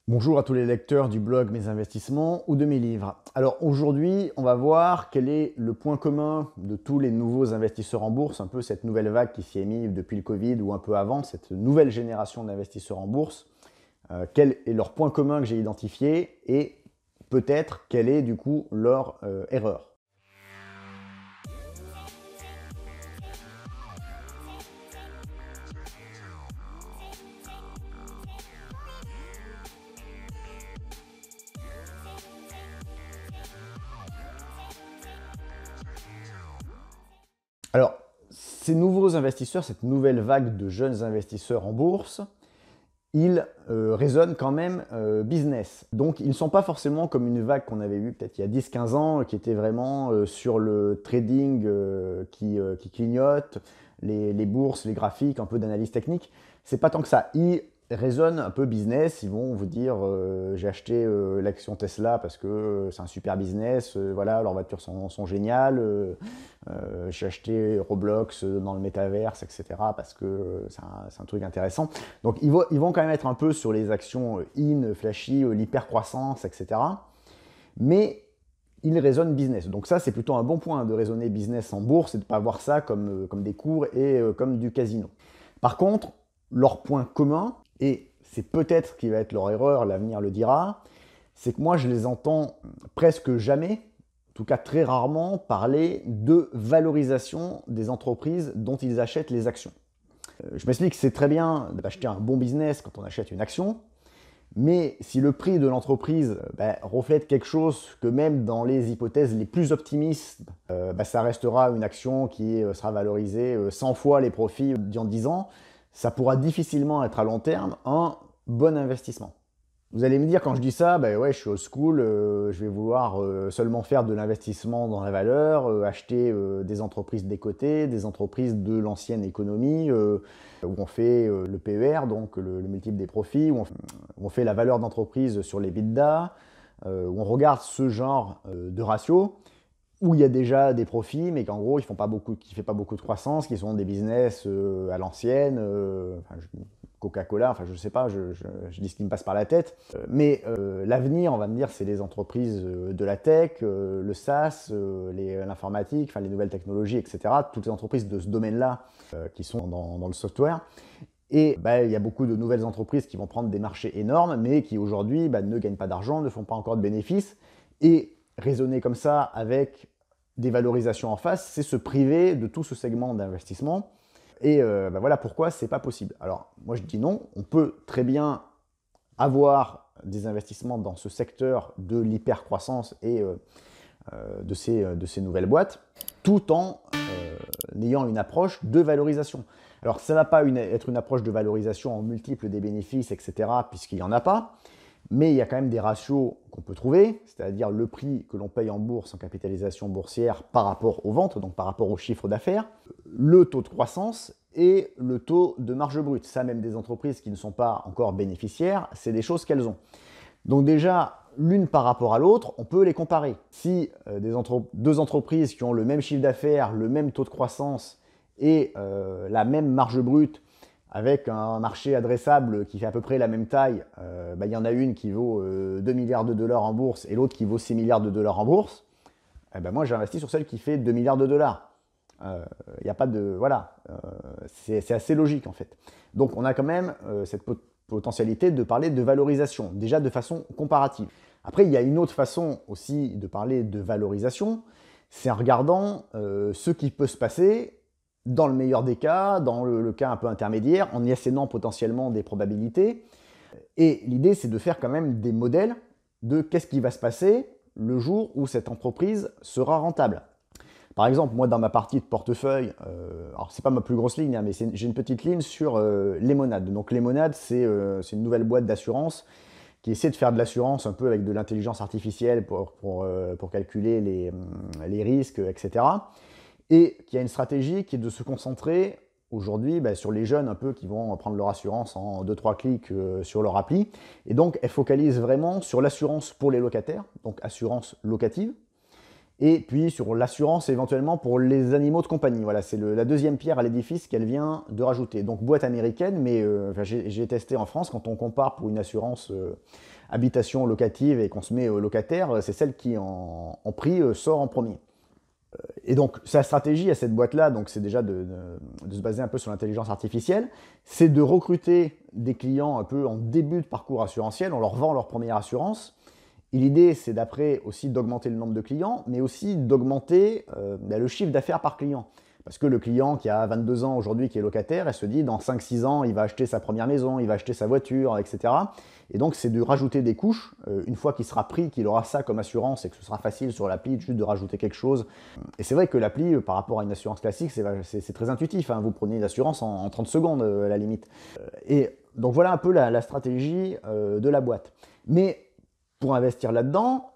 Bonjour à tous les lecteurs du blog Mes Investissements ou de mes livres. Alors aujourd'hui, on va voir quel est le point commun de tous les nouveaux investisseurs en bourse, un peu cette nouvelle vague qui s'y est mise depuis le Covid ou un peu avant, cette nouvelle génération d'investisseurs en bourse. Quel est leur point commun que j'ai identifié et peut-être quelle est du coup leur erreur. Alors, ces nouveaux investisseurs, cette nouvelle vague de jeunes investisseurs en bourse, ils raisonnent quand même business. Donc ils ne sont pas forcément comme une vague qu'on avait vue peut-être il y a 10-15 ans, qui était vraiment sur le trading qui clignote, les bourses, les graphiques, un peu d'analyse technique. C'est pas tant que ça. Ils raisonnent un peu business, ils vont vous dire j'ai acheté l'action Tesla parce que c'est un super business, voilà, leurs voitures sont géniales, j'ai acheté Roblox dans le métaverse, etc. parce que c'est un truc intéressant. Donc ils vont quand même être un peu sur les actions flashy, l'hypercroissance, etc. Mais ils raisonnent business. Donc ça, c'est plutôt un bon point de raisonner business en bourse et de ne pas voir ça comme des cours et comme du casino. Par contre, leur point commun, et c'est peut-être ce qui va être leur erreur, l'avenir le dira, c'est que moi je les entends presque jamais, en tout cas très rarement, parler de valorisation des entreprises dont ils achètent les actions. Je m'explique, c'est très bien d'acheter un bon business quand on achète une action, mais si le prix de l'entreprise reflète quelque chose que même dans les hypothèses les plus optimistes, ça restera une action qui sera valorisée 100 fois les profits d'il y a 10 ans, ça pourra difficilement être à long terme un bon investissement. Vous allez me dire quand je dis ça, ouais, je suis old school, je vais vouloir seulement faire de l'investissement dans la valeur, acheter des entreprises décotées, des entreprises de l'ancienne économie, où on fait le PER, donc le multiple des profits, où on fait la valeur d'entreprise sur les EBITDA, où on regarde ce genre de ratio, où il y a déjà des profits, mais qu'en gros, qui ne fait pas beaucoup de croissance, qui sont des business à l'ancienne, Coca-Cola, enfin je sais pas, je dis ce qui me passe par la tête. Mais l'avenir, on va me dire, c'est les entreprises de la tech, le SaaS, l'informatique, enfin les nouvelles technologies, etc. Toutes les entreprises de ce domaine-là qui sont dans le software. Et il y a beaucoup de nouvelles entreprises qui vont prendre des marchés énormes, mais qui aujourd'hui ne gagnent pas d'argent, ne font pas encore de bénéfices. Et raisonner comme ça avec des valorisations en face, c'est se priver de tout ce segment d'investissement. Et voilà pourquoi c'est pas possible. Alors moi je dis non, on peut très bien avoir des investissements dans ce secteur de l'hypercroissance et de ces nouvelles boîtes, tout en ayant une approche de valorisation. Alors ça ne va pas être une approche de valorisation en multiple des bénéfices, etc., puisqu'il n'y en a pas, mais il y a quand même des ratios qu'on peut trouver, c'est-à-dire le prix que l'on paye en bourse, en capitalisation boursière, par rapport aux ventes, donc par rapport au chiffre d'affaires, le taux de croissance et le taux de marge brute. Ça, même des entreprises qui ne sont pas encore bénéficiaires, c'est des choses qu'elles ont. Donc déjà, l'une par rapport à l'autre, on peut les comparer. Si deux entreprises qui ont le même chiffre d'affaires, le même taux de croissance et la même marge brute, avec un marché adressable qui fait à peu près la même taille, y en a une qui vaut 2 milliards de dollars en bourse et l'autre qui vaut 6 milliards de dollars en bourse, moi j'ai investi sur celle qui fait 2 milliards de dollars. Il n'y a pas de... Voilà, c'est assez logique en fait. Donc on a quand même cette potentialité de parler de valorisation, déjà de façon comparative. Après, il y a une autre façon aussi de parler de valorisation, c'est en regardant ce qui peut se passer dans le meilleur des cas, dans le cas un peu intermédiaire, en y assénant potentiellement des probabilités. Et l'idée, c'est de faire quand même des modèles de qu'est-ce qui va se passer le jour où cette entreprise sera rentable. Par exemple, moi, dans ma partie de portefeuille, alors c'est pas ma plus grosse ligne, hein, mais j'ai une petite ligne sur Lemonade. Donc Lemonade, c'est une nouvelle boîte d'assurance qui essaie de faire de l'assurance un peu avec de l'intelligence artificielle pour calculer les risques, etc. Et qui a une stratégie qui est de se concentrer aujourd'hui sur les jeunes un peu qui vont prendre leur assurance en 2-3 clics sur leur appli. Et donc, elle focalise vraiment sur l'assurance pour les locataires, donc assurance locative. Et puis sur l'assurance éventuellement pour les animaux de compagnie. Voilà, c'est la deuxième pierre à l'édifice qu'elle vient de rajouter. Donc boîte américaine, mais enfin, j'ai testé en France, quand on compare pour une assurance habitation locative et qu'on se met locataire, c'est celle qui en prix sort en premier. Et donc sa stratégie à cette boîte-là, donc c'est déjà de se baser un peu sur l'intelligence artificielle, c'est de recruter des clients un peu en début de parcours assurantiel, on leur vend leur première assurance. Et l'idée, c'est d'après aussi d'augmenter le nombre de clients, mais aussi d'augmenter le chiffre d'affaires par client. Parce que le client qui a 22 ans aujourd'hui, qui est locataire, elle se dit dans 5-6 ans, il va acheter sa première maison, il va acheter sa voiture, etc. Et donc, c'est de rajouter des couches. Une fois qu'il sera pris, qu'il aura ça comme assurance et que ce sera facile sur l'appli, juste de rajouter quelque chose. Et c'est vrai que l'appli, par rapport à une assurance classique, c'est très intuitif. Hein. Vous prenez une assurance en 30 secondes, à la limite. Et donc, voilà un peu la stratégie de la boîte. Mais pour investir là-dedans,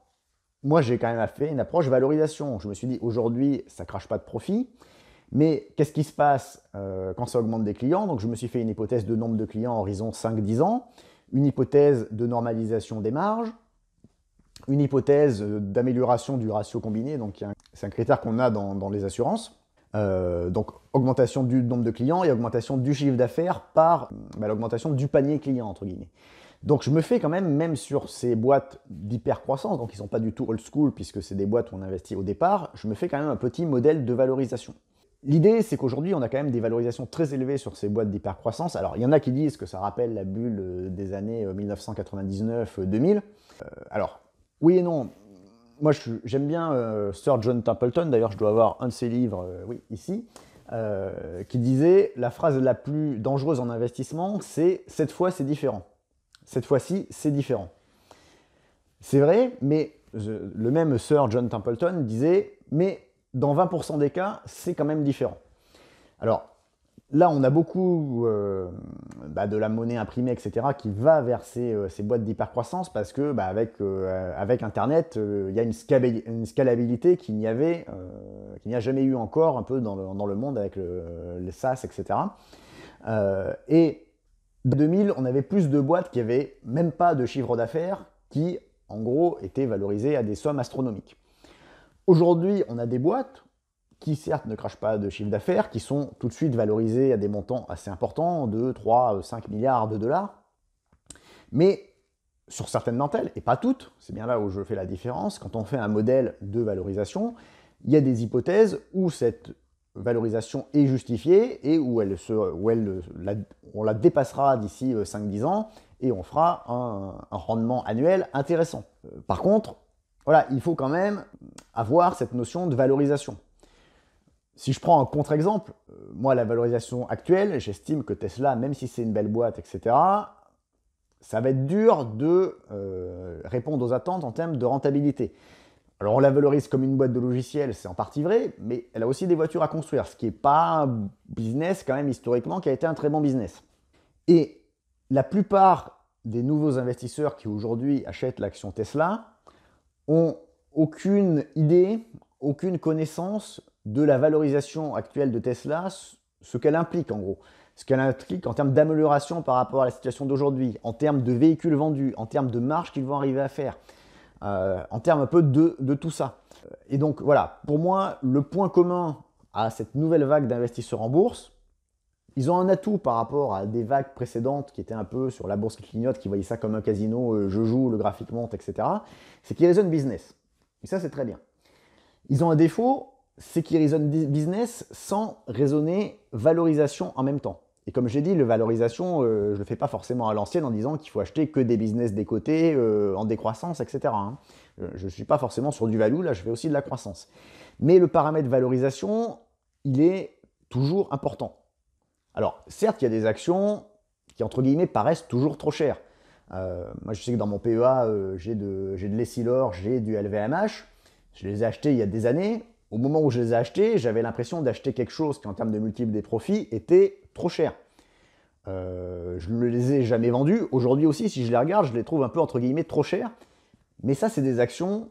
moi, j'ai quand même fait une approche valorisation. Je me suis dit, aujourd'hui, ça ne crache pas de profit. Mais qu'est-ce qui se passe quand ça augmente des clients? Donc je me suis fait une hypothèse de nombre de clients à horizon 5-10 ans, une hypothèse de normalisation des marges, une hypothèse d'amélioration du ratio combiné, donc c'est un critère qu'on a dans les assurances. Donc augmentation du nombre de clients et augmentation du chiffre d'affaires par l'augmentation du panier client, entre guillemets. Donc je me fais quand même sur ces boîtes d'hyper-croissance, donc ils ne sont pas du tout old school puisque c'est des boîtes où on investit au départ, je me fais quand même un petit modèle de valorisation. L'idée, c'est qu'aujourd'hui, on a quand même des valorisations très élevées sur ces boîtes d'hypercroissance. Alors, il y en a qui disent que ça rappelle la bulle des années 1999-2000. Alors, oui et non. Moi, j'aime bien Sir John Templeton. D'ailleurs, je dois avoir un de ses livres, oui, ici, qui disait la phrase la plus dangereuse en investissement, c'est « cette fois, c'est différent ». Cette fois-ci, c'est différent. C'est vrai, mais le même Sir John Templeton disait « mais dans 20% des cas, c'est quand même différent ». Alors là, on a beaucoup de la monnaie imprimée, etc., qui va vers ces boîtes d'hypercroissance parce que avec Internet, il y a une scalabilité qu'il n'y a jamais eu encore un peu dans le monde avec les SaaS, etc. Et en 2000, on avait plus de boîtes qui n'avaient même pas de chiffre d'affaires qui, en gros, étaient valorisées à des sommes astronomiques. Aujourd'hui, on a des boîtes qui, certes, ne crachent pas de chiffre d'affaires, qui sont tout de suite valorisées à des montants assez importants, de 3, 5 milliards de dollars. Mais sur certaines d'entre elles, et pas toutes, c'est bien là où je fais la différence, quand on fait un modèle de valorisation, il y a des hypothèses où cette valorisation est justifiée et où on la dépassera d'ici 5-10 ans et on fera un rendement annuel intéressant. Par contre, voilà, il faut quand même avoir cette notion de valorisation. Si je prends un contre-exemple, moi, la valorisation actuelle, j'estime que Tesla, même si c'est une belle boîte, etc., ça va être dur de répondre aux attentes en termes de rentabilité. Alors, on la valorise comme une boîte de logiciels, c'est en partie vrai, mais elle a aussi des voitures à construire, ce qui n'est pas un business, quand même, historiquement, qui a été un très bon business. Et la plupart des nouveaux investisseurs qui, aujourd'hui, achètent l'action Tesla ont aucune idée, aucune connaissance de la valorisation actuelle de Tesla, ce qu'elle implique en gros. Ce qu'elle implique en termes d'amélioration par rapport à la situation d'aujourd'hui, en termes de véhicules vendus, en termes de marge qu'ils vont arriver à faire, en termes un peu de tout ça. Et donc voilà, pour moi, le point commun à cette nouvelle vague d'investisseurs en bourse, ils ont un atout par rapport à des vagues précédentes qui étaient un peu sur la bourse qui clignote, qui voyaient ça comme un casino, je joue, le graphique monte, etc. C'est qu'ils raisonnent business. Et ça, c'est très bien. Ils ont un défaut, c'est qu'ils raisonnent business sans raisonner valorisation en même temps. Et comme j'ai dit, le valorisation, je ne le fais pas forcément à l'ancienne en disant qu'il faut acheter que des business décotés, en décroissance, etc. Hein. Je ne suis pas forcément sur du value, là je fais aussi de la croissance. Mais le paramètre valorisation, il est toujours important. Alors, certes, il y a des actions qui, entre guillemets, paraissent toujours trop chères. Moi, je sais que dans mon PEA, j'ai de l'Essilor, j'ai du LVMH. Je les ai achetés il y a des années. Au moment où je les ai achetés, j'avais l'impression d'acheter quelque chose qui, en termes de multiples des profits, était trop cher. Je ne les ai jamais vendus. Aujourd'hui aussi, si je les regarde, je les trouve un peu, entre guillemets, trop chers. Mais ça, c'est des actions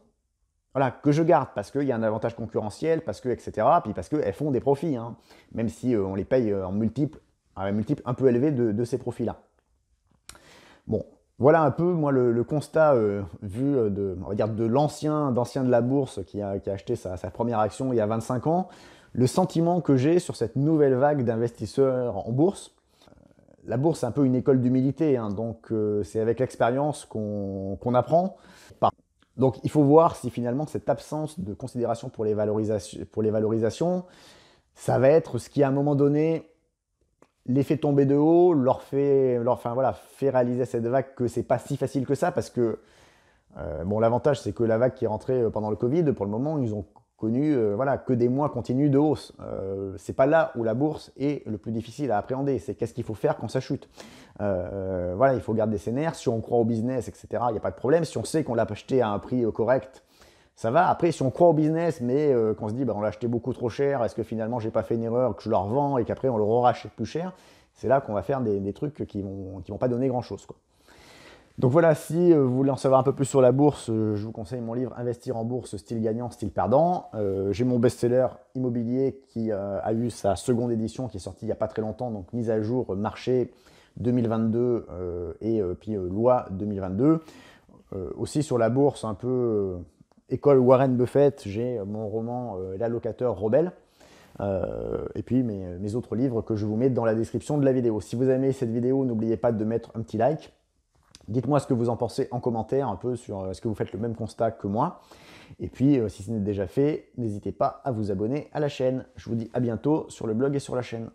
que je garde parce qu'il y a un avantage concurrentiel, parce que, etc. Puis parce qu'elles font des profits, hein, même si on les paye en multiples, à un multiple un peu élevé de ces profits-là. Bon, Voilà un peu, moi, le constat vu on va dire de d'ancien de la bourse qui a acheté sa première action il y a 25 ans, le sentiment que j'ai sur cette nouvelle vague d'investisseurs en bourse. La bourse, c'est un peu une école d'humilité, hein, donc c'est avec l'expérience qu'on apprend. Donc il faut voir si finalement cette absence de considération pour les valorisations, ça va être ce qui à un moment donné les fait tomber de haut, enfin, voilà, fait réaliser cette vague que c'est pas si facile que ça, parce que bon, l'avantage c'est que la vague qui est rentrée pendant le Covid, pour le moment, ils ont connu voilà, que des mois continus de hausse. C'est pas là où la bourse est le plus difficile à appréhender, c'est qu'est-ce qu'il faut faire quand ça chute. Voilà, il faut garder ses nerfs, si on croit au business, etc., il n'y a pas de problème. Si on sait qu'on l'a acheté à un prix correct, ça va. Après, si on croit au business, mais qu'on se dit, bah, on l'a acheté beaucoup trop cher, est-ce que finalement j'ai pas fait une erreur, que je le revends et qu'après on le rachète plus cher, c'est là qu'on va faire des trucs qui vont pas donner grand-chose, quoi. Donc voilà, si vous voulez en savoir un peu plus sur la bourse, je vous conseille mon livre Investir en bourse, style gagnant, style perdant. J'ai mon best-seller immobilier qui a eu sa seconde édition qui est sortie il n'y a pas très longtemps, donc mise à jour marché 2022 et puis loi 2022. Aussi sur la bourse, un peu école Warren Buffett, j'ai mon roman L'allocateur rebelle. Et puis mes autres livres que je vous mets dans la description de la vidéo. Si vous aimez cette vidéo, n'oubliez pas de mettre un petit like. Dites-moi ce que vous en pensez en commentaire, un peu sur est-ce que vous faites le même constat que moi. Et puis, si ce n'est déjà fait, n'hésitez pas à vous abonner à la chaîne. Je vous dis à bientôt sur le blog et sur la chaîne.